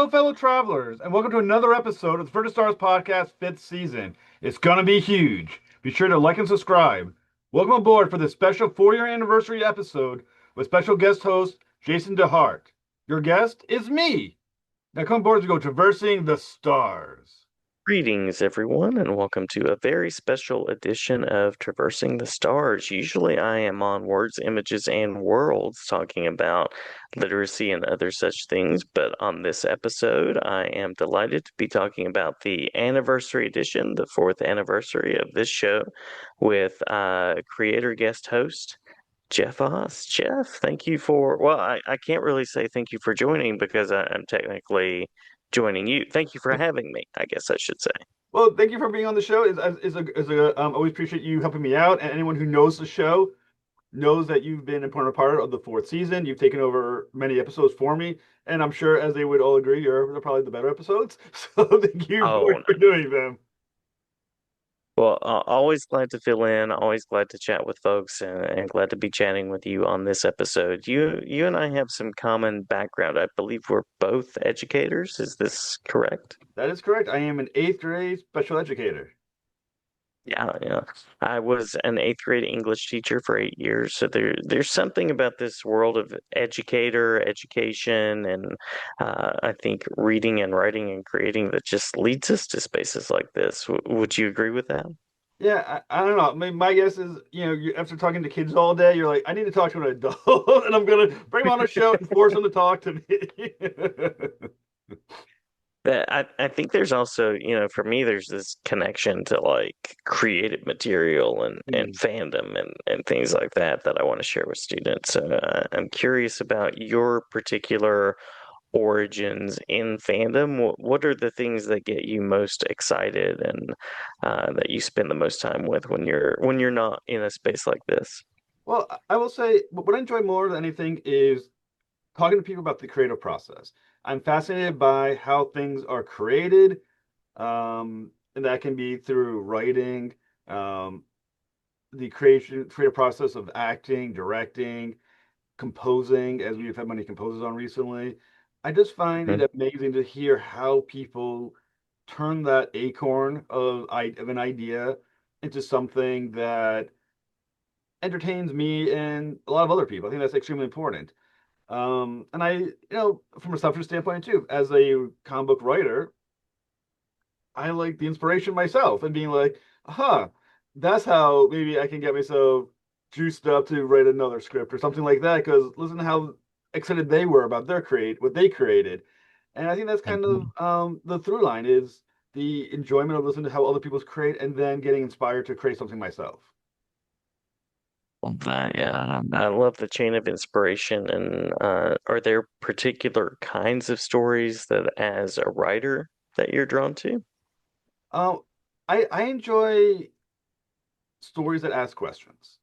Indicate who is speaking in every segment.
Speaker 1: fellow travelers, and welcome to another episode of the Further Stars Podcast 5th season. It's gonna be huge. Be sure to like and subscribe. Welcome aboard for this special 4-year anniversary episode with special guest host Jason DeHart. Your guest is me. Now come aboard as we go traversing the stars.
Speaker 2: Greetings, everyone, and welcome to a very special edition of Traversing the Stars. Usually, I am on Words, Images, and Worlds talking about literacy and other such things, but on this episode, I am delighted to be talking about the anniversary edition, the 4th anniversary of this show, with creator guest host Jeff Haas. Jeff, thank you for, well, I can't really say thank you for joining because I'm technically joining you. Thank you for having me, I guess I should say.
Speaker 1: Well, thank you for being on the show. Always appreciate you helping me out, and anyone who knows the show knows that you've been an important part of the 4th season. You've taken over many episodes for me, and I'm sure, as they would all agree, they're probably the better episodes. So thank you
Speaker 2: Oh,
Speaker 1: for doing them.
Speaker 2: well, always glad to fill in, always glad to chat with folks, and glad to be chatting with you on this episode. You and I have some common background. I believe we're both educators. Is this correct?
Speaker 1: That is correct. I am an eighth grade special educator.
Speaker 2: Yeah, yeah. I was an eighth grade English teacher for 8 years, so there's something about this world of education, and I think reading and writing and creating that just leads us to spaces like this. Would you agree with that?
Speaker 1: Yeah, I don't know. My guess is, after talking to kids all day, you're like, I need to talk to an adult, and I'm gonna bring them on a show and force them to talk to me.
Speaker 2: That I think there's also, for me, there's this connection to like creative material and
Speaker 1: Hmm.
Speaker 2: fandom and things like that that I want to share with students. I'm curious about your particular origins in fandom. What are the things that get you most excited and that you spend the most time with when you're not in a space like this?
Speaker 1: Well, I will say what I enjoy more than anything is talking to people about the creative process. I'm fascinated by how things are created, and that can be through writing, um, the creative process of acting, directing, composing, as we've had many composers on recently. I just find
Speaker 2: Mhm.
Speaker 1: it amazing to hear how people turn that acorn of an idea into something that entertains me and a lot of other people. I think that's extremely important. And from a selfish standpoint too, as a comic book writer, I like the inspiration myself and being like, that's how maybe I can get myself juiced up to write another script or something like that. Because listen to how excited they were about what they created, and I think that's kind of
Speaker 2: Mhm.
Speaker 1: the through line is the enjoyment of listening to how other people create and then getting inspired to create something myself.
Speaker 2: Love that, yeah. I love the chain of inspiration. And are there particular kinds of stories that, as a writer, that you're drawn to?
Speaker 1: Um, I enjoy stories that ask questions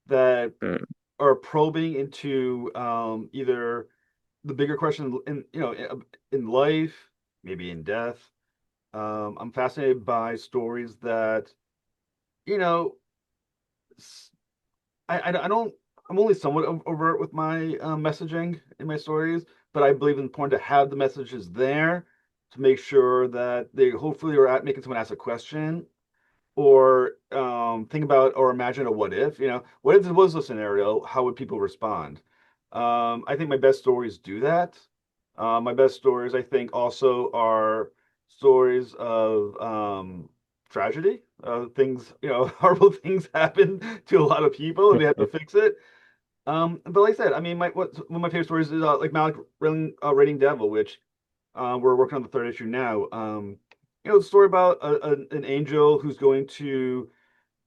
Speaker 1: that
Speaker 2: Mm.
Speaker 1: are probing into either the bigger question in life, maybe in death. I'm fascinated by stories that you know s- I don't I'm only somewhat overt with my messaging in my stories, but I believe it's important to have the messages there to make sure that they hopefully are at making someone ask a question or think about or imagine a what if. What if this was a scenario? How would people respond? I think my best stories do that. My best stories, I think, also are stories of tragedy. Things, horrible things happen to a lot of people, and they have to fix it. But like I said, I mean, one of my favorite stories is like Malik Rating Devil, which we're working on the third issue now. The story about an angel who's going to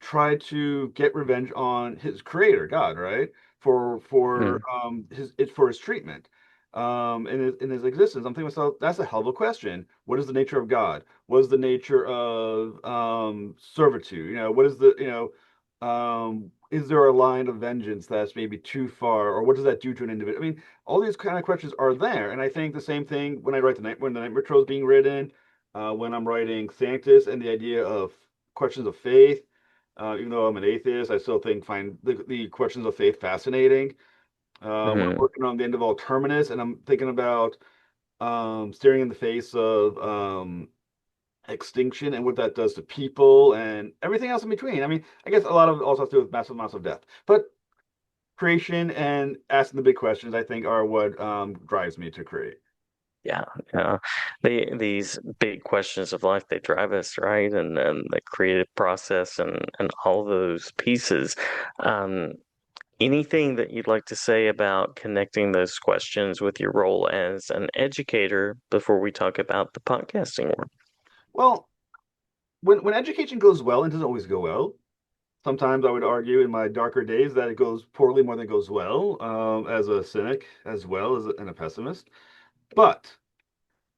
Speaker 1: try to get revenge on his creator, God, right? For
Speaker 2: Mm.
Speaker 1: his treatment, in his existence. I'm thinking to myself, that's a hell of a question. What is the nature of God? What is the nature of servitude? What is is there a line of vengeance that's maybe too far, or what does that do to an individual? I mean, all these kind of questions are there, and I think the same thing when I write when the Nightmare Trail is being written, when I'm writing Sanctus and the idea of questions of faith. Even though I'm an atheist, I still find the questions of faith fascinating. When I'm
Speaker 2: Mhm.
Speaker 1: working on the end of all terminus, and I'm thinking about staring in the face of extinction and what that does to people and everything else in between. I mean, I guess a lot of it also has to do with massive amounts of death, but creation and asking the big questions, I think, are what drives me to create.
Speaker 2: Yeah, yeah. These big questions of life, they drive us, right? And the creative process and all those pieces. Um, Anything that you'd like to say about connecting those questions with your role as an educator before we talk about the podcasting work?
Speaker 1: Well, when education goes well, and it doesn't always go well. Sometimes I would argue in my darker days that it goes poorly more than it goes well, as a cynic as well as and a pessimist. But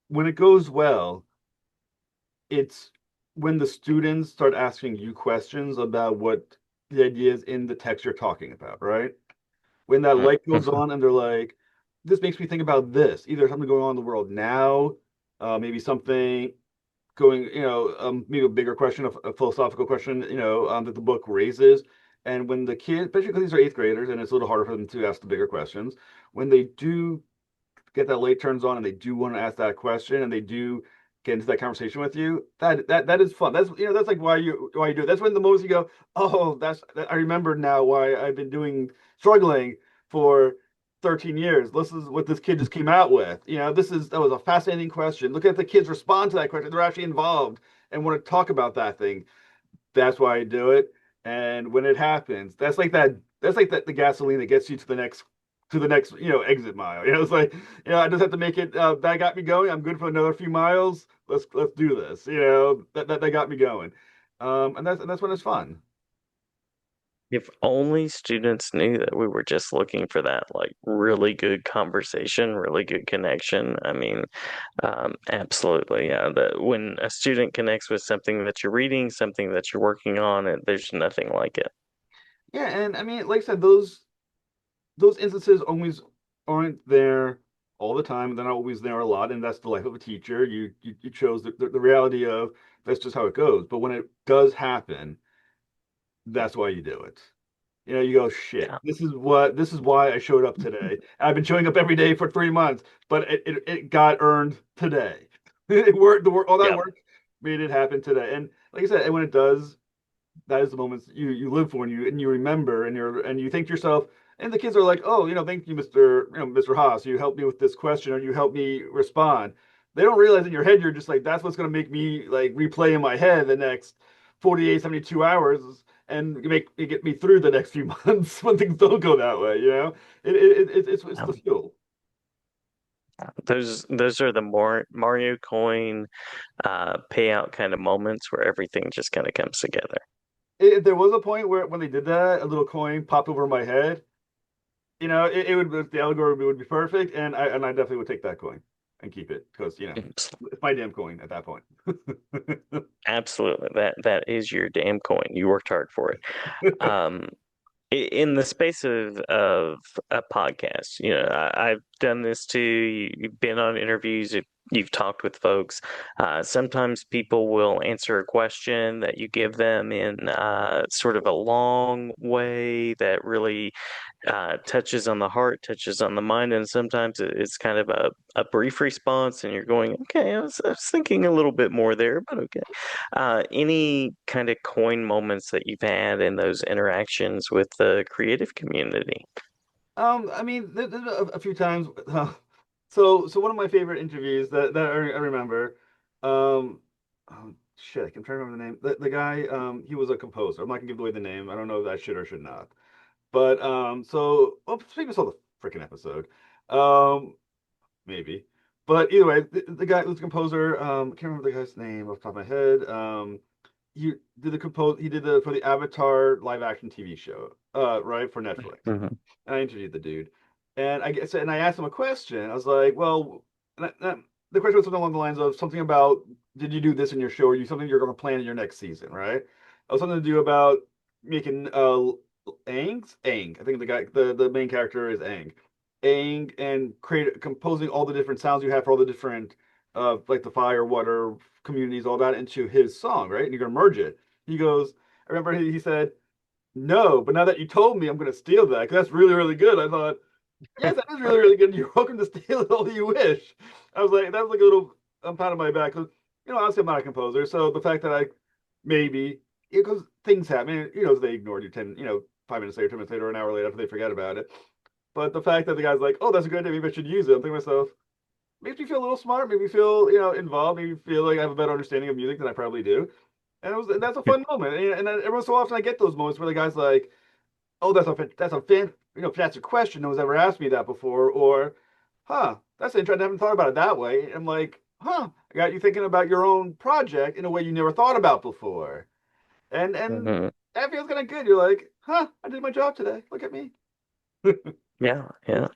Speaker 1: when it goes well, it's when the students start asking you questions about what the ideas in the text you're talking about, right? When that light goes
Speaker 2: Mhm.
Speaker 1: on and they're like, this makes me think about this, either something going on in the world now, maybe something going, maybe a bigger question, a philosophical question, that the book raises. And when the kids, especially because these are eighth graders and it's a little harder for them to ask the bigger questions, when they do get that light turns on and they do want to ask that question and they do get into that conversation with you, that is fun. That's like why you do it. That's when the most you go, oh, I remember now why I've been struggling for 13 years. This is what this kid just came out with. That was a fascinating question. Look at the kids respond to that question. They're actually involved and want to talk about that thing. That's why I do it. And when it happens, that's like that. That's like the gasoline that gets you to the next exit mile. It's like I just have to make it. That got me going. I'm good for another few miles. Let's do this. That got me going. And that's when it's fun.
Speaker 2: If only students knew that we were just looking for that, like, really good conversation, really good connection. I mean, absolutely, yeah. When a student connects with something that you're reading, something that you're working on, there's nothing like it.
Speaker 1: Yeah, and I mean, like I said, those instances always aren't there all the time. They're not always there a lot, and that's the life of a teacher. You chose the reality of that's just how it goes. But when it does happen, that's why you do it. You go, shit.
Speaker 2: Yeah,
Speaker 1: This is why I showed up today. I've been showing up every day for 3 months, but it got earned today. It worked. All that
Speaker 2: yep,
Speaker 1: work made it happen today. And like I said, and when it does, that is the moments you live for and you remember and you think to yourself, and the kids are like, oh, thank you, Mr. Haas, you helped me with this question or you helped me respond. They don't realize in your head you're just like, that's what's going to make me like replay in my head the next 48, 72 hours and get me through the next few months when things don't go that way. It's the
Speaker 2: um,
Speaker 1: fuel.
Speaker 2: those are the more Mario coin payout kind of moments where everything just kind of comes together.
Speaker 1: There was a point where when they did that, a little coin popped over my head. It would the algorithm would be perfect, and I definitely would take that coin and keep it because it's my damn coin at that point.
Speaker 2: Absolutely, that is your damn coin. You worked hard for it. Um, in the space of a podcast, I've done this too. You've been on interviews, you've talked with folks. Sometimes people will answer a question that you give them in sort of a long way that really touches on the heart, touches on the mind, and sometimes it's kind of a brief response, and you're going, okay, I was thinking a little bit more there, but okay. Any kind of coin moments that you've had in those interactions with the creative community?
Speaker 1: I mean, there's a few times. So one of my favorite interviews that I remember, oh shit, I'm trying to remember the name. The guy, he was a composer. I'm not gonna give away the name. I don't know if I should or should not. But so well, maybe saw the freaking episode. Um, maybe. But either way, the guy who's the composer, I can't remember the guy's name off the top of my head. He did the for the Avatar live action TV show, right, for Netflix.
Speaker 2: Hmm.
Speaker 1: And I interviewed the dude, and I asked him a question. I was like, well, the question was something along the lines of something about, did you do this in your show, or you something you're going to plan in your next season, right? It was something to do about making Aang. I think the main character is Aang, and composing all the different sounds you have for all the different like the fire, water communities, all that into his song, right? And you're gonna merge it. He goes, I remember he said, no, but now that you told me, I'm gonna steal that because that's really, really good. I thought, Yes, that is really, really good. You're welcome to steal it all you wish. I was like, that was like a little pat on my back. 'Cause, obviously I'm not a composer, so the fact that I maybe, because things happen, they ignored you 10, 5 minutes later, 10 minutes later, an hour later after they forget about it. But the fact that the guy's like, oh, that's a good idea, maybe I should use it. I'm thinking to myself, makes me feel a little smart, maybe feel, involved, maybe feel like I have a better understanding of music than I probably do. And that's a fun moment. And every so often I get those moments where the guy's like, oh, that's a fantastic question. No one's ever asked me that before. Or, that's interesting. I haven't thought about it that way. I'm like, I got you thinking about your own project in a way you never thought about before. And
Speaker 2: Mhm.
Speaker 1: that feels kind of good. You're like, I did my job today. Look at me.
Speaker 2: Yeah, yeah.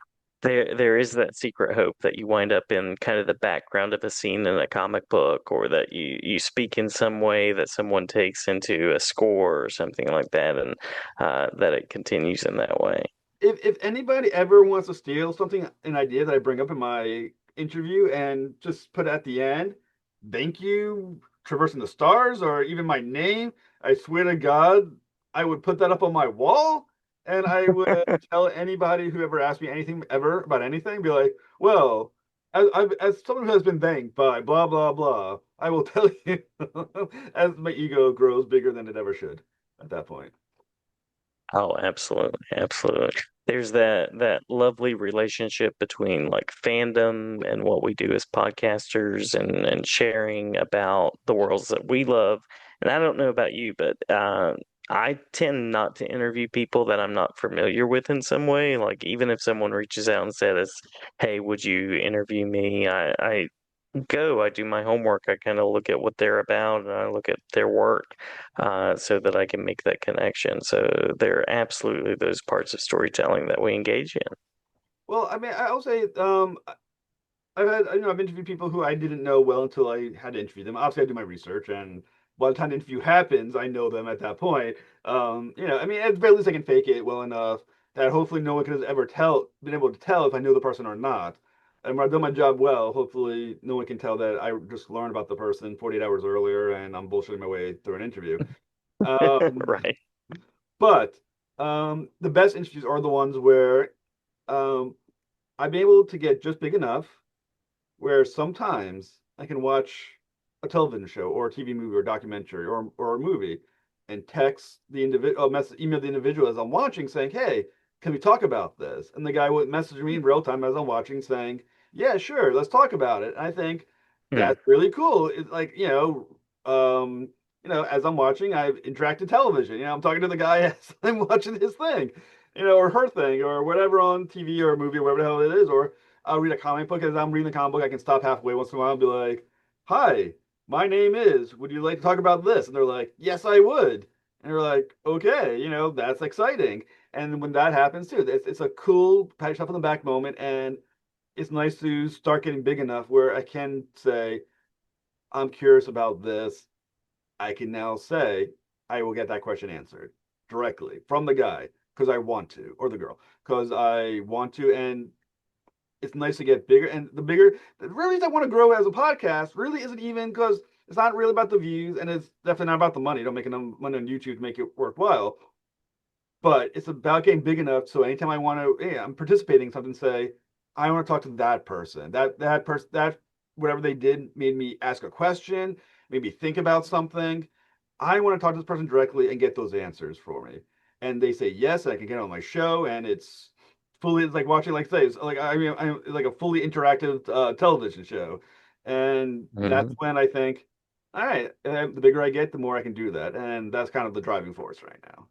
Speaker 2: There is that secret hope that you wind up in kind of the background of a scene in a comic book, or that you speak in some way that someone takes into a score or something like that, and that it continues in that way.
Speaker 1: If anybody ever wants to steal something, an idea that I bring up in my interview and just put at the end, thank you, traversing the stars, or even my name, I swear to God, I would put that up on my wall, and I would tell anybody who ever asked me anything ever about anything, be like, well, as someone who has been thanked by blah blah blah, I will tell you, as my ego grows bigger than it ever should at that point.
Speaker 2: Oh, absolutely, absolutely. There's that lovely relationship between like fandom and what we do as podcasters, and sharing about the worlds that we love. And I don't know about you, but I tend not to interview people that I'm not familiar with in some way. Like even if someone reaches out and says, "Hey, would you interview me?" I go, I do my homework, I kind of look at what they're about, and I look at their work, so that I can make that connection. So there are absolutely those parts of storytelling that we engage in.
Speaker 1: Well, I mean, I'll say, I've interviewed people who I didn't know well until I had to interview them. Obviously, I do my research, and by the time the interview happens, I know them at that point. I mean, at the very least, I can fake it well enough that hopefully no one can ever been able to tell if I know the person or not. And when I've done my job well, hopefully no one can tell that I just learned about the person 48 hours earlier and I'm bullshitting my way through an interview. Um,
Speaker 2: Right.
Speaker 1: but the best interviews are the ones where um, I'm able to get just big enough where sometimes I can watch a television show or a TV movie or documentary or a movie and text the individual, email the individual as I'm watching saying, "Hey, can we talk about this?" And the guy would message me in real time as I'm watching saying, "Yeah, sure, let's talk about it." And I think
Speaker 2: Hmm.
Speaker 1: that's really cool. It's like, as I'm watching, I've interacted television. I'm talking to the guy as I'm watching his thing, or her thing, or whatever on TV or a movie or whatever the hell it is, or I'll read a comic book. As I'm reading the comic book, I can stop halfway once in a while and be like, "Hi, my name is. Would you like to talk about this?" And they're like, "Yes, I would." And they're like, "Okay, that's exciting." And when that happens too, it's a cool pat yourself on the back moment, and it's nice to start getting big enough where I can say, "I'm curious about this." I can now say, "I will get that question answered directly from the guy because I want to, or the girl because I want to," and it's nice to get bigger. And the real reason I want to grow as a podcast really isn't even because it's not really about the views and it's definitely not about the money. Don't make enough money on YouTube to make it worthwhile. But it's about getting big enough so anytime I want to, hey, I'm participating in something, say, I want to talk to that person. That person, that whatever they did made me ask a question, made me think about something. I want to talk to this person directly and get those answers for me. And they say yes, I can get on my show, and it's like watching, like say, it's like I mean, I'm like a fully interactive television show, and that's
Speaker 2: Hmm.
Speaker 1: when I think, all right, the bigger I get, the more I can do that, and that's kind of the driving force right now.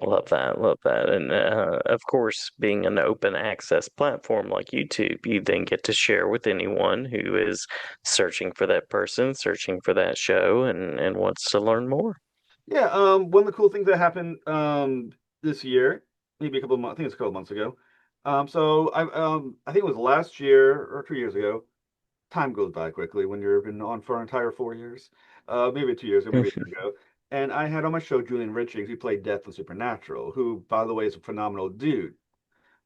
Speaker 2: Love that, love that. And of course, being an open access platform like YouTube, you then get to share with anyone who is searching for that person, searching for that show, and wants to learn more.
Speaker 1: Yeah, one of the cool things that happened this year, maybe a couple of months, I think it's a couple of months ago. I think it was last year or 2 years ago. Time goes by quickly when you've been on for an entire 4 years. Maybe 2 years ago, maybe a year ago. And I had on my show Julian Richings, who played Death in Supernatural, who, by the way, is a phenomenal dude.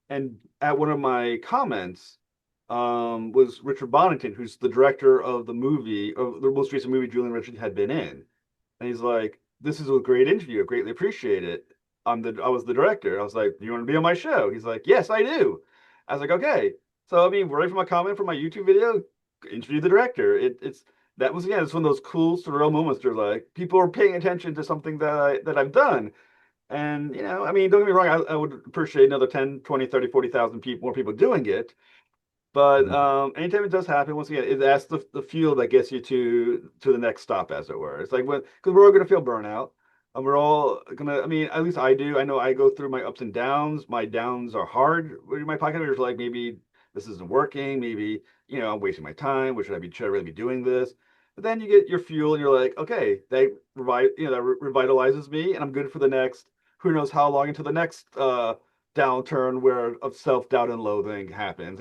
Speaker 1: And at one of my comments, was Richard Bonington, who's the director of the most recent movie Julian Richings had been in. And he's like, "This is a great interview. I greatly appreciate it." I was the director. I was like, "Do you want to be on my show?" He's like, "Yes, I do." I was like, "Okay." So I mean, right from a comment from my YouTube video, interview the director. It's that was yeah, it's one of those cool surreal moments where like people are paying attention to something that I've done. And I mean, don't get me wrong, I would appreciate another 10, 20, 30, 40,000 people, more people doing it. But anytime it does happen, once again, that's the fuel that gets you to the next stop, as it were. It's like when because we're all gonna feel burnout, and we're all gonna. I mean, at least I do. I know I go through my ups and downs. My downs are hard. With my pocket is like maybe this isn't working. Maybe I'm wasting my time. What should I really be doing this? But then you get your fuel, and you're like, okay, that revitalizes me, and I'm good for the next. Who knows how long until the next downturn where of self doubt and loathing happens.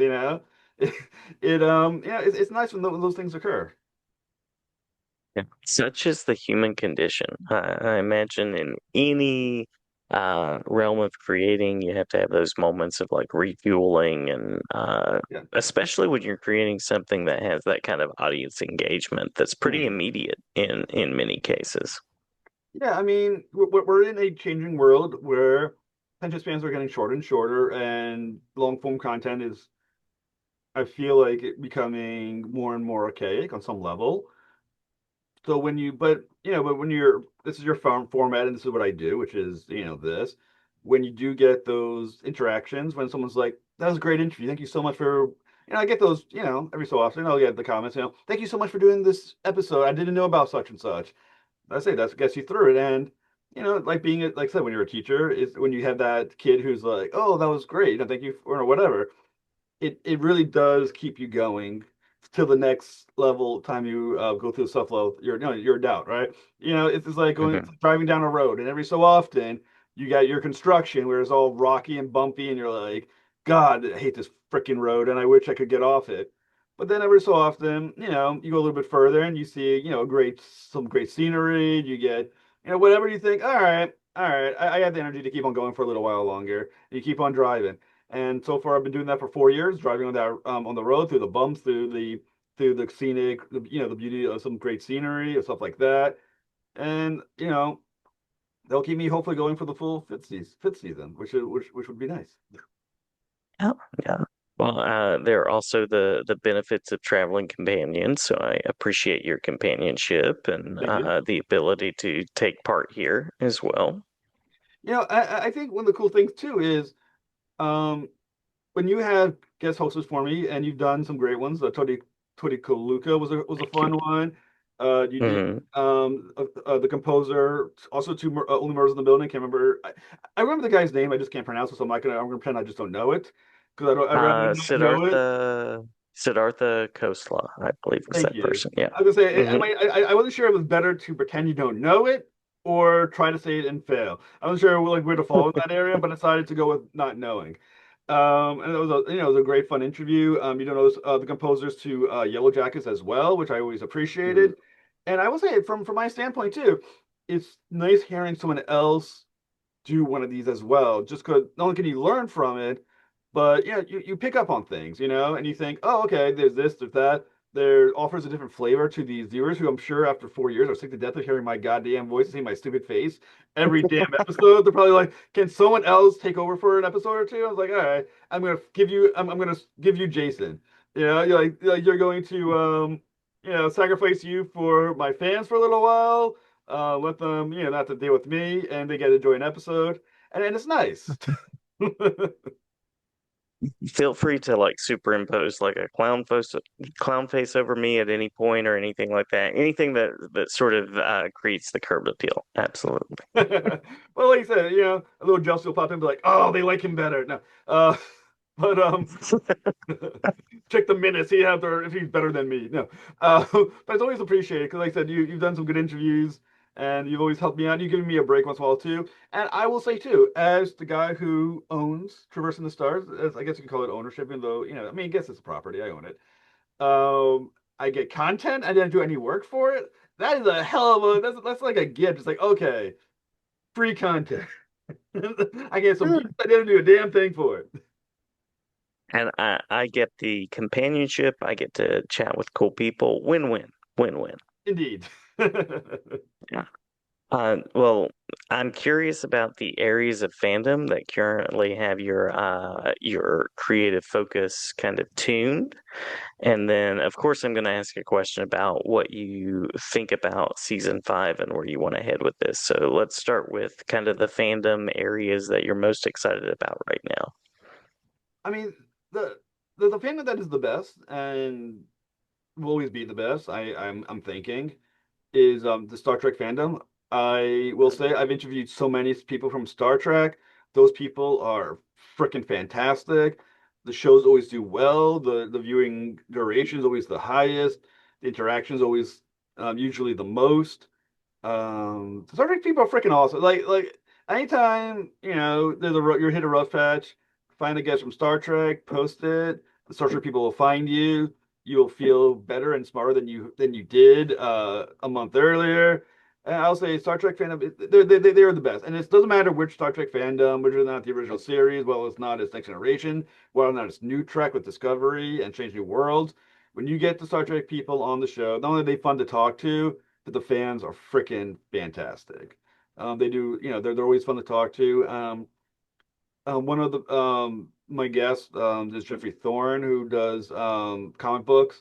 Speaker 1: It's nice when those things occur.
Speaker 2: Yeah. Such is the human condition. I imagine in any realm of creating, you have to have those moments of like refueling, and
Speaker 1: Yeah.
Speaker 2: especially when you're creating something that has that kind of audience engagement that's pretty
Speaker 1: Mhm.
Speaker 2: immediate in many cases.
Speaker 1: Yeah, I mean, we're in a changing world where attention spans are getting shorter and shorter, and long form content is, I feel like, it becoming more and more archaic on some level. So but when this is your format, and this is what I do, which is, this, when you do get those interactions, when someone's like, that was a great interview. Thank you so much for, I get those, every so often, I'll get the comments, thank you so much for doing this episode. I didn't know about such and such. I say that gets you through it. And, like like I said, when you're a teacher, is when you have that kid who's like, oh, that was great. Thank you for, or whatever, it really does keep you going to the next level time you go through self-love your doubt, right? It's just like going, it's
Speaker 2: Mhm.
Speaker 1: like driving down a road, and every so often you got your construction where it's all rocky and bumpy, and you're like, God, I hate this freaking road, and I wish I could get off it. But then every so often, you go a little bit further and you see, some great scenery. You get, whatever you think, all right, I have the energy to keep on going for a little while longer. And you keep on driving. And so far, I've been doing that for 4 years, driving on that on the road through the bumps, through the scenic, the beauty of some great scenery or stuff like that. And they'll keep me hopefully going for the full fifth season, which would be nice.
Speaker 2: Yeah, yeah. Well, there are also the benefits of traveling companions, so I appreciate your companionship and
Speaker 1: Thank you.
Speaker 2: the ability to take part here as well.
Speaker 1: I think one of the cool things too is um, when you have guest hosts for me, and you've done some great ones. Todi Kaluka was a
Speaker 2: Thank you.
Speaker 1: fun one. You did
Speaker 2: Hmm.
Speaker 1: the composer, also two only murders in the building. Can't remember. I remember the guy's name. I just can't pronounce it, so I'm gonna pretend I just don't know it because I'd rather not know it.
Speaker 2: Siddhartha Khosla, I believe was
Speaker 1: Thank
Speaker 2: that
Speaker 1: you.
Speaker 2: person. Yeah.
Speaker 1: I was gonna say
Speaker 2: Hmm.
Speaker 1: I wasn't sure it was better to pretend you don't know it or try to say it and fail. I wasn't sure like where to fall in that area, but I decided to go with not knowing. And it was a great fun interview. Those the composers to Yellow Jackets as well, which I always appreciated. And I will say from my standpoint too, it's nice hearing someone else do one of these as well, just because not only can you learn from it, but yeah, you pick up on things, and you think, oh, okay, there's this, there's that. There offers a different flavor to these viewers who I'm sure after 4 years are sick to death of hearing my goddamn voice and seeing my stupid face every damn episode. They're probably like, can someone else take over for an episode or two? I was like, all right, I'm gonna give you Jason. You're going to sacrifice you for my fans for a little while, let them, not to deal with me, and they get to enjoy an episode, and it's nice.
Speaker 2: Feel free to like superimpose like a clown face over me at any point or anything like that. Anything that sort of creates the curb appeal. Absolutely.
Speaker 1: Well, like you said, a little jealousy will pop in, and be like, oh, they like him better. No, but check the minutes. See how if he's better than me. No, but it's always appreciated because, like I said, you've done some good interviews, and you've always helped me out. You've given me a break once in a while too. And I will say too, as the guy who owns Traversing the Stars, as I guess you can call it ownership, even though I mean, I guess it's a property. I own it. I get content. I didn't do any work for it. That is a hell of a. That's like a gift. It's like, okay, free content. I get some gifts. I didn't do a damn thing for it.
Speaker 2: And I get the companionship. I get to chat with cool people. Win-win. Win-win.
Speaker 1: Indeed.
Speaker 2: Yeah. Well, I'm curious about the areas of fandom that currently have your creative focus kind of tuned. And then, of course, I'm going to ask a question about what you think about season five and where you want to head with this. So let's start with kind of the fandom areas that you're most excited about right now.
Speaker 1: I mean, the the fandom that is the best and will always be the best. I'm thinking is the Star Trek fandom. I will say I've interviewed so many people from Star Trek. Those people are freaking fantastic. The shows always do well. The viewing duration is always the highest. The interaction is always usually the most. Star Trek people are freaking awesome. Like anytime you hit a rough patch, find a guest from Star Trek, post it. The Star Trek people will find you. You will feel better and smarter than you did a month earlier. And I'll say Star Trek fandom, they're the best. And it doesn't matter which Star Trek fandom, whether or not the original series, well, it's not, it's Next Generation, whether or not it's New Trek with Discovery and Strange New Worlds. When you get the Star Trek people on the show, not only are they fun to talk to, but the fans are freaking fantastic. They do, they're always fun to talk to. One of the my guests is Jeffrey Thorne, who does comic books.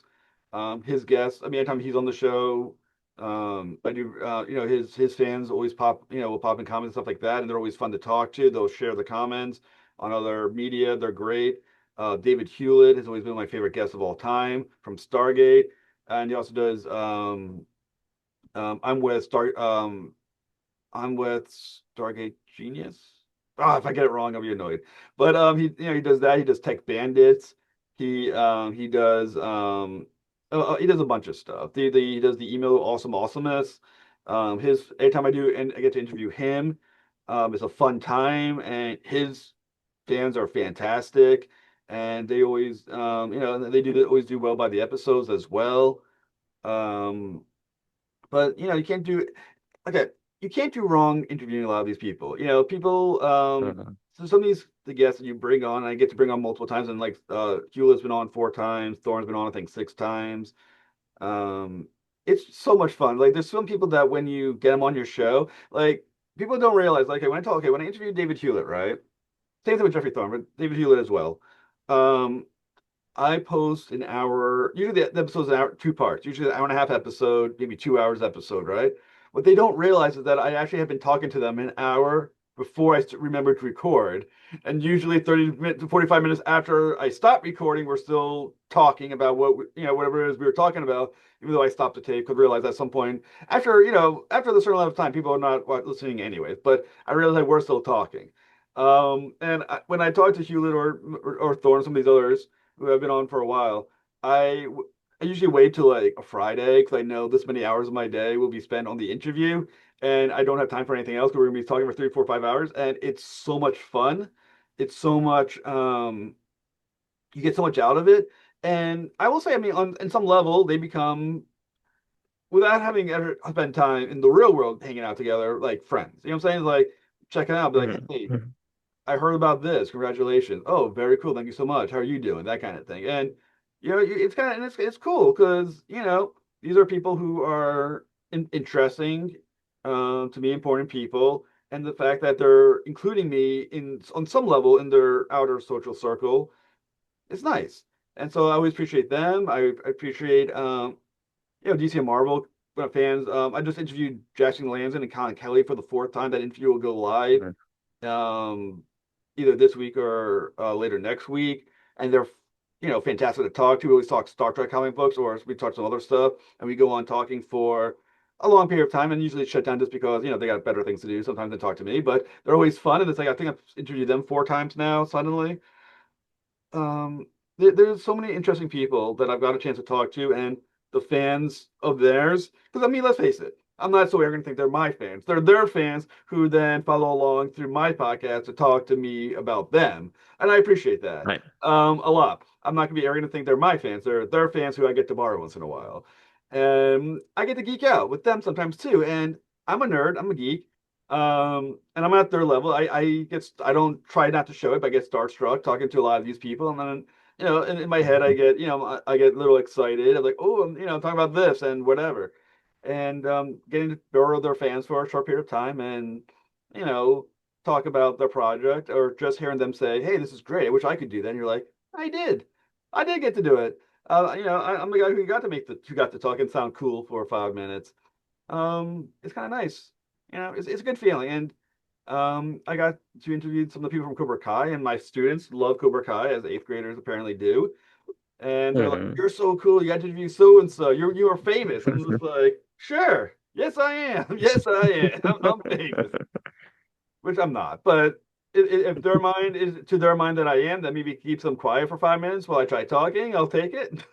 Speaker 1: His guests, I mean, anytime he's on the show, I do, his fans always will pop in comments and stuff like that, and they're always fun to talk to. They'll share the comments on other media. They're great. David Hewlett has always been my favorite guest of all time from Stargate, and he also does I'm with Stargate Genius. Ah, if I get it wrong, I'll be annoyed. But he does that. He does Tech Bandits. He does he does a bunch of stuff. He does the email awesomeness. His anytime I do and I get to interview him, it's a fun time, and his fans are fantastic, and they always always do well by the episodes as well. Um, but you can't do okay, you can't do wrong interviewing a lot of these people. People
Speaker 2: Mhm.
Speaker 1: so some of the guests that you bring on, I get to bring on multiple times, and like Hewlett's been on 4 times, Thorne's been on I think 6 times. Um it's so much fun. Like there's some people that when you get them on your show, like people don't realize, like okay, when I interviewed David Hewlett, right? Same thing with Jeffrey Thorne, but David Hewlett as well. Um I post an hour. Usually the episode's an hour, 2 parts. Usually an hour and a half episode, maybe 2 hours episode, right? What they don't realize is that I actually have been talking to them an hour before I remembered to record, and usually 30 minutes to 45 minutes after I stop recording, we're still talking about whatever it is we were talking about. Even though I stopped the tape, could realize at some point after the certain amount of time, people are not listening anyways. But I realized that we're still talking. When I talk to Hewlett or Thorne, some of these others who have been on for a while, I I usually wait till like a Friday because I know this many hours of my day will be spent on the interview, and I don't have time for anything else because we're gonna be talking for 3, 4, 5 hours, and it's so much fun. It's so much you get so much out of it, and I will say, I mean, on some level, they become without having ever spent time in the real world hanging out together like friends. You know what I'm saying? Like checking out, be like,
Speaker 2: Mhm.
Speaker 1: hey,
Speaker 2: Mhm.
Speaker 1: I heard about this. Congratulations. Oh, very cool. Thank you so much. How are you doing? That kind of thing. And it's kind of and it's cool because these are people who are interesting, to me, important people, and the fact that they're including me in on some level in their outer social circle is nice. And so I always appreciate them. I appreciate DC and Marvel fans. I just interviewed Jackson Lanzon and Colin Kelly for the fourth time. That interview will go live
Speaker 2: Mhm.
Speaker 1: um, either this week or later next week. And they're, fantastic to talk to. We always talk Star Trek comic books, or we talk some other stuff, and we go on talking for a long period of time, and usually shut down just because they got better things to do sometimes than talk to me. But they're always fun, and it's like I think I've interviewed them 4 times now. Suddenly, um, there's so many interesting people that I've got a chance to talk to, and the fans of theirs. Because I mean, let's face it, I'm not so arrogant to think they're my fans. They're their fans who then follow along through my podcast to talk to me about them, and I appreciate that
Speaker 2: Right.
Speaker 1: a lot. I'm not gonna be arrogant to think they're my fans. They're their fans who I get to borrow once in a while, and I get to geek out with them sometimes too. And I'm a nerd. I'm a geek. And I'm at their level. I don't try not to show it, but I get starstruck talking to a lot of these people, and then in my head I get I get a little excited. I'm like, oh, I'm talking about this and whatever, and getting to borrow their fans for a short period of time and, you know, talk about their project or just hearing them say, "Hey, this is great. I wish I could do that." And you're like, I did get to do it. I'm the guy who got to talk and sound cool for 5 minutes. It's kind of nice. It's a good feeling. And I got to interview some of the people from Cobra Kai, and my students love Cobra Kai, as eighth graders apparently do. And they're like,
Speaker 2: Hmm.
Speaker 1: "You're so cool. You got to interview so and so. You are famous." And I'm just like, "Sure, yes I am. Yes I am. I'm famous," which I'm not. But if their mind is to their mind that I am, that maybe keeps them quiet for 5 minutes while I try talking. I'll take it.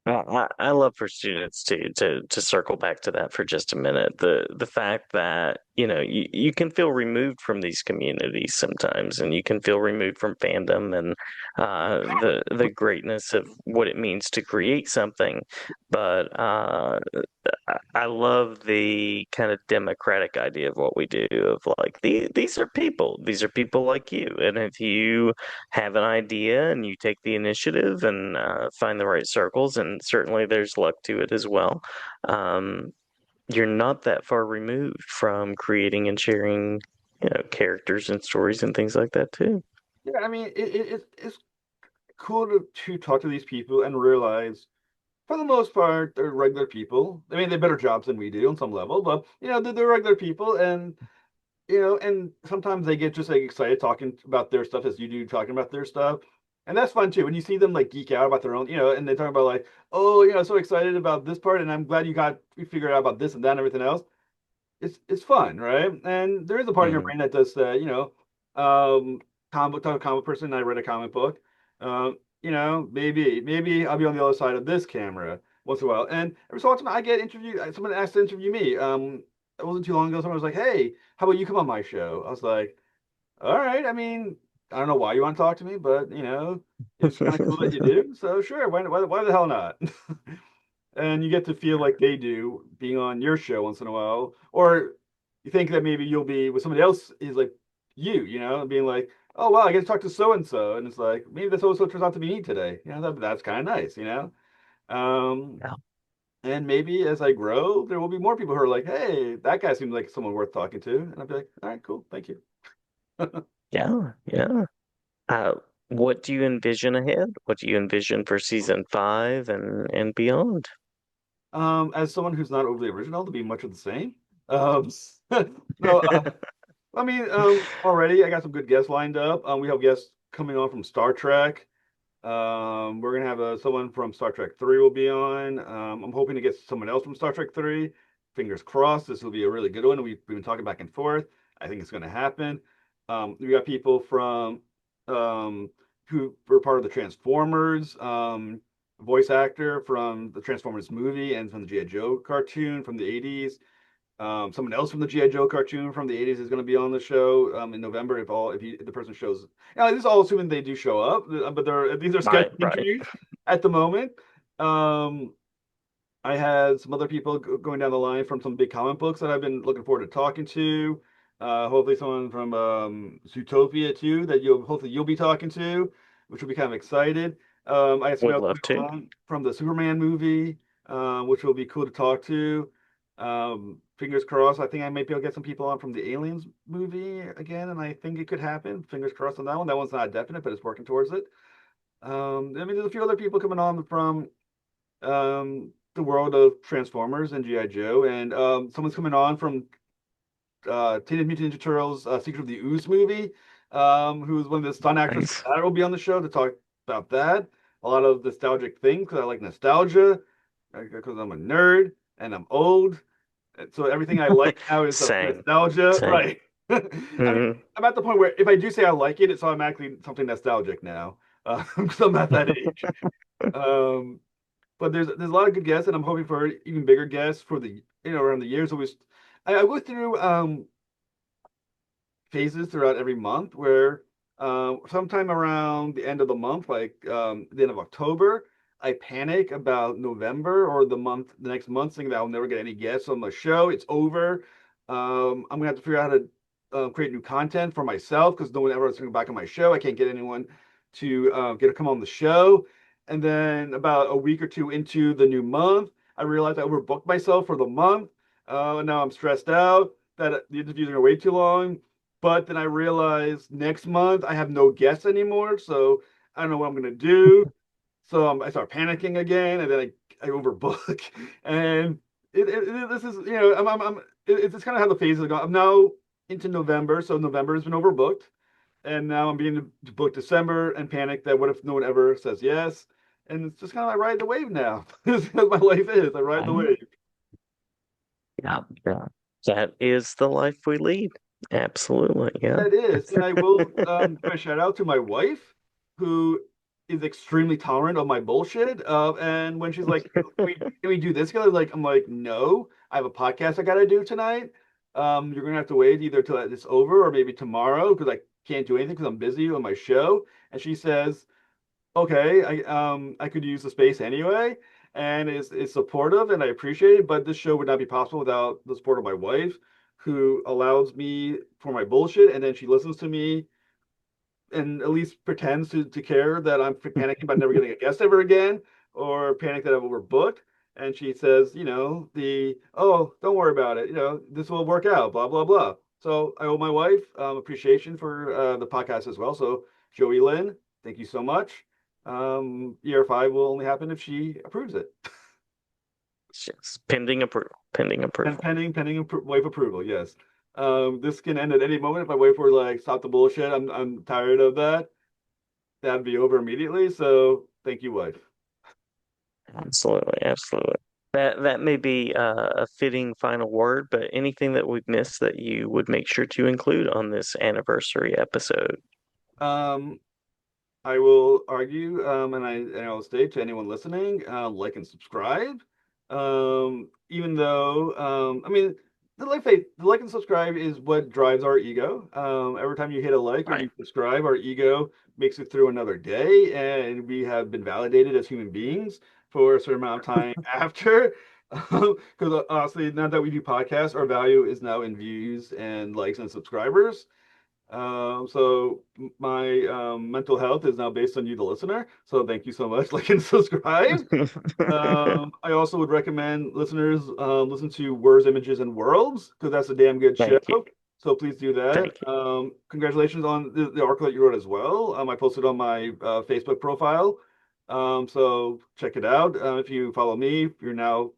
Speaker 2: I love for students to circle back to that for just a minute. The fact that, you can feel removed from these communities sometimes, and you can feel removed from fandom and the greatness of what it means to create something. But I love the kind of democratic idea of what we do, of like these are people like you, and if you have an idea and you take the initiative and find the right circles, and certainly there's luck to it as well. Um, you're not that far removed from creating and sharing, characters and stories and things like that too.
Speaker 1: Yeah, I mean, it's cool to talk to these people and realize, for the most part, they're regular people. I mean, they have better jobs than we do on some level, but they're regular people, and and sometimes they get just like excited talking about their stuff as you do talking about their stuff. And that's fun too. When you see them like geek out about their own, and they talk about like, "Oh, so excited about this part, and I'm glad you figured out about this and that and everything else." It's fun, right? And there is a part of your
Speaker 2: Hmm.
Speaker 1: brain that does say, comic book, type of comic person. I read a comic book. Maybe I'll be on the other side of this camera once in a while. And every so often I get interviewed. Someone asked to interview me. It wasn't too long ago. Someone was like, "Hey, how about you come on my show?" I was like, "All right. I mean, I don't know why you want to talk to me, but it's kind of cool that you do. So sure. Why the hell not?" And you get to feel like they do being on your show once in a while, or you think that maybe you'll be with somebody else is like being like, "Oh wow, I get to talk to so and so," and it's like maybe this also turns out to be me today. That's kind of nice. Um,
Speaker 2: Yeah,
Speaker 1: and maybe as I grow, there will be more people who are like, "Hey, that guy seems like someone worth talking to," and I'll be like, "All right, cool, thank you."
Speaker 2: yeah, yeah. Uh, what do you envision ahead? What do you envision for season 5 and beyond?
Speaker 1: As someone who's not overly original, to be much of the same. Um, no, I mean, already I got some good guests lined up. We have guests coming on from Star Trek. We're gonna have someone from Star Trek 3 will be on. I'm hoping to get someone else from Star Trek 3. Fingers crossed, this will be a really good one. We've been talking back and forth. I think it's gonna happen. We got people from who were part of the Transformers, voice actor from the Transformers movie and from the G.I. Joe cartoon from the 80s. Someone else from the GI Joe cartoon from the 80s is going to be on the show in November if the person shows. This is all assuming they do show up, but these are
Speaker 2: Right,
Speaker 1: scheduled
Speaker 2: right.
Speaker 1: interviews at the moment. Um, I had some other people going down the line from some big comic books that I've been looking forward to talking to. Hopefully, someone from Zootopia too that you'll be talking to, which will be kind of excited. I have somebody
Speaker 2: Would
Speaker 1: else
Speaker 2: love to.
Speaker 1: coming on from the Superman movie, which will be cool to talk to. Fingers crossed. I think I might be able to get some people on from the Aliens movie again, and I think it could happen. Fingers crossed on that one. That one's not definite, but it's working towards it. I mean, there's a few other people coming on from the world of Transformers and GI Joe, and someone's coming on from Teenage Mutant Ninja Turtles: Secret of the Ooze movie. Who's one of the stunt actors
Speaker 2: Thanks.
Speaker 1: that will be on the show to talk about that. A lot of nostalgic things because I like nostalgia because I'm a nerd and I'm old. And so everything I like now is of
Speaker 2: Same,
Speaker 1: nostalgia,
Speaker 2: same.
Speaker 1: right? I mean,
Speaker 2: Hmm.
Speaker 1: I'm at the point where if I do say I like it, it's automatically something nostalgic now. Because I'm at that age. Um, but there's a lot of good guests, and I'm hoping for even bigger guests for the around the years. Always, I go through phases throughout every month where sometime around the end of the month, like the end of October, I panic about November or the next month, thinking that I'll never get any guests on the show. It's over. I'm gonna have to figure out how to create new content for myself because no one ever is coming back on my show. I can't get anyone to get to come on the show. And then about a week or two into the new month, I realized I overbooked myself for the month. And now I'm stressed out that the interviews are way too long. But then I realized next month I have no guests anymore. So I don't know what I'm going to do. So I start panicking again, and then I overbook. And this is, it's just kind of how the phases go. I'm now into November. So November has been overbooked. And now I'm being to book December and panic that what if no one ever says yes? And it's just kind of like riding the wave now. This is what my life is. I ride the
Speaker 2: Right.
Speaker 1: wave.
Speaker 2: Yeah, yeah. That is the life we lead. Absolutely, yeah.
Speaker 1: That is. And I will give a shout out to my wife, who is extremely tolerant of my bullshit. And when she's like, can we do this together? I'm like, no, I have a podcast I got to do tonight. You're going to have to wait either till it's over or maybe tomorrow because I can't do anything because I'm busy on my show. And she says, okay, I could use the space anyway, and is supportive, and I appreciate it. But this show would not be possible without the support of my wife, who allows me for my bullshit, and then she listens to me and at least pretends to care that I'm panicking about never getting a guest ever again, or panic that I've overbooked. And she says, oh, don't worry about it. This will work out, blah, blah, blah. So I owe my wife appreciation for the podcast as well. So, Joey Lynn, thank you so much. Year five will only happen if she approves it.
Speaker 2: It's just pending approval. Pending
Speaker 1: And
Speaker 2: approval.
Speaker 1: pending wife approval, yes. This can end at any moment if I wait for stop the bullshit. I'm tired of that. That'd be over immediately. So thank you, wife.
Speaker 2: Absolutely, absolutely. That may be a fitting final word, but anything that we've missed that you would make sure to include on this anniversary episode.
Speaker 1: Um, I will argue, and I will state to anyone listening, like and subscribe. Even though, I mean, the like and subscribe is what drives our ego. Every time you hit a like or
Speaker 2: Right.
Speaker 1: you subscribe, our ego makes it through another day, and we have been validated as human beings for a certain amount of time after. Because honestly, now that we do podcasts, our value is now in views and likes and subscribers. So my mental health is now based on you, the listener. So thank you so much. Like and subscribe. I also would recommend listeners listen to Words, Images, and Worlds because that's a damn good show.
Speaker 2: Thank you.
Speaker 1: So please do that.
Speaker 2: Thank you.
Speaker 1: Congratulations on the article that you wrote as well. I posted on my Facebook profile. So check it out. If you follow me, you're now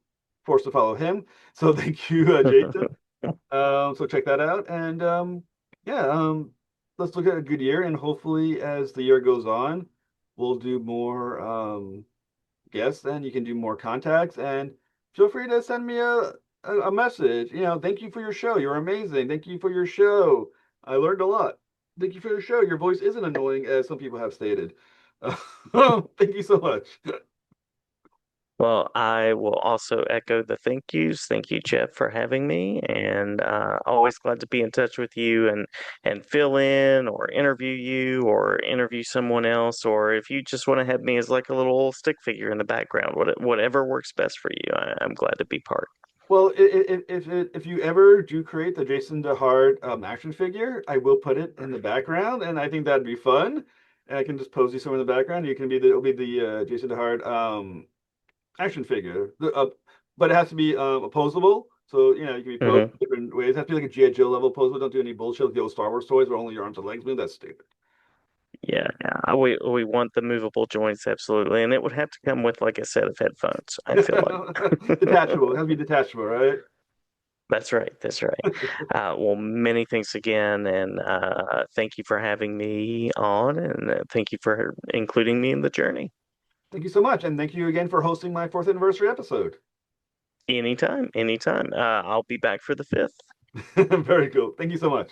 Speaker 1: forced to follow him. So thank you, Jason. So check that out. And yeah, let's look at a good year. And hopefully, as the year goes on, we'll do more guests and you can do more contacts. And feel free to send me a message. Thank you for your show. You're amazing. Thank you for your show. I learned a lot. Thank you for your show. Your voice isn't annoying, as some people have stated. Thank you so much.
Speaker 2: Well, I will also echo the thank yous. Thank you, Jeff, for having me, and always glad to be in touch with you and fill in or interview someone else, or if you just want to have me as like a little stick figure in the background, whatever works best for you. I'm glad to be part.
Speaker 1: Well, if you ever do create the Jason DeHart action figure, I will put it in the background, and I think that'd be fun. And I can just pose you somewhere in the background. You can be it'll be the Jason DeHart action figure. But it has to be opposable. So you can be posed
Speaker 2: Hmm.
Speaker 1: different ways. It has to be like a G.I. Joe level posable. Don't do any bullshit like the old Star Wars toys where only your arms and legs move. That's stupid.
Speaker 2: Yeah, yeah. We want the movable joints, absolutely, and it would have to come with like a set of headphones. I feel like.
Speaker 1: Detachable. It has to be detachable, right?
Speaker 2: That's right. That's right. Well, many thanks again, and thank you for having me on, and thank you for including me in the journey.
Speaker 1: Thank you so much, and thank you again for hosting my fourth anniversary episode.
Speaker 2: Anytime, anytime. I'll be back for the fifth.
Speaker 1: Very cool. Thank you so much.